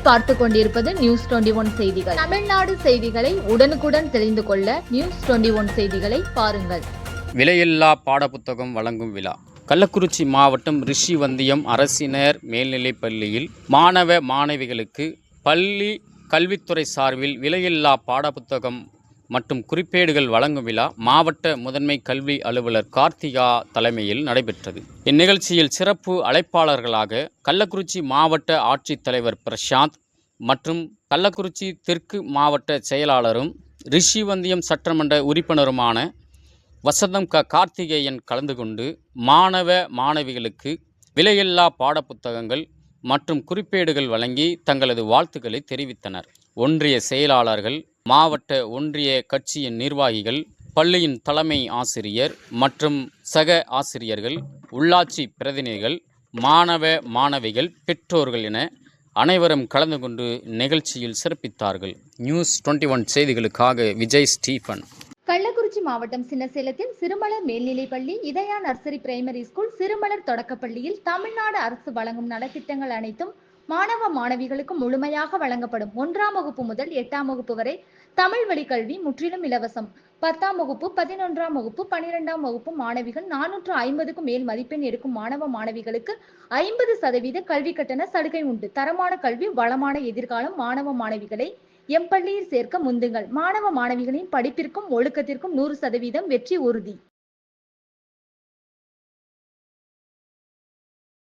நீங்கள் பார்த்து கொண்டிருப்பது நியூஸ் 21 செய்திகள். தமிழ்நாடு செய்திகளை உடனுக்குடன் தெரிந்து கொள்ள நியூஸ் 21 செய்திகளை பாருங்கள். விலையில்லா பாடப்புத்தகம் வழங்கும் விழா கள்ளக்குறிச்சி மாவட்டம் ரிஷிவந்தியம் அரசினர் மேல்நிலைப் பள்ளியில் மாணவ மாணவிகளுக்கு பள்ளி கல்வித்துறை சார்பில் விலையில்லா பாடப்புத்தகம் மற்றும் குறிப்பேடுகள் வழங்கும் விழா மாவட்ட முதன்மை கல்வி அலுவலர் கார்த்திகா தலைமையில் நடைபெற்றது. இந்நிகழ்ச்சியில் சிறப்பு அழைப்பாளர்களாக கள்ளக்குறிச்சி மாவட்ட ஆட்சித்தலைவர் பிரசாந்த் மற்றும் கள்ளக்குறிச்சி தெற்கு மாவட்ட செயலாளரும் ரிஷிவந்தியம் சட்டமன்ற உறுப்பினருமான வசந்தம் கார்த்திகேயன் கலந்து கொண்டு மாணவ மாணவிகளுக்கு விலையில்லா பாடப்புத்தகங்கள் மற்றும் குறிப்பேடுகள் வழங்கி தங்களது வாழ்த்துக்களை தெரிவித்தனர். ஒன்றிய செயலாளர்கள், மாவட்ட ஒன்றிய கட்சியின் நிர்வாகிகள், பள்ளியின் தலைமை ஆசிரியர் மற்றும் சக ஆசிரியர்கள், உள்ளாட்சி பிரதிநிதிகள், மாணவ மாணவிகள், பெற்றோர்கள் என அனைவரும் கலந்து கொண்டு நிகழ்ச்சியில் சிறப்பித்தார்கள். நியூஸ் 21 செய்திகளுக்காக விஜய் ஸ்டீபன். கள்ளக்குறிச்சி மாவட்டம் சின்னசேலத்தில் சிறுமலர் மேல்நிலைப்பள்ளி, இதயா நர்சரி பிரைமரி ஸ்கூல், சிறுமலர் தொடக்கப்பள்ளியில் தமிழ்நாடு அரசு வழங்கும் நலத்திட்டங்கள் அனைத்தும் மாணவ மாணவிகளுக்கு முழுமையாக வழங்கப்படும். 1ஆம் வகுப்பு முதல் 8ஆம் வகுப்பு வரை தமிழ் வழி கல்வி முற்றிலும் இலவசம். 10ஆம் வகுப்பு, 11ஆம் வகுப்பு, 12ஆம் வகுப்பு மாணவிகள் 450க்கும் மேல் மதிப்பெண் எடுக்கும் மாணவ மாணவிகளுக்கு 50% கல்வி கட்டண சலுகை உண்டு. தரமான கல்வி, வளமான எதிர்காலம். மாணவ மாணவிகளை எம் பள்ளியில் சேர்க்க முந்துங்கள். மாணவ மாணவிகளின் படிப்பிற்கும் ஒழுக்கத்திற்கும் 100% வெற்றி உறுதி.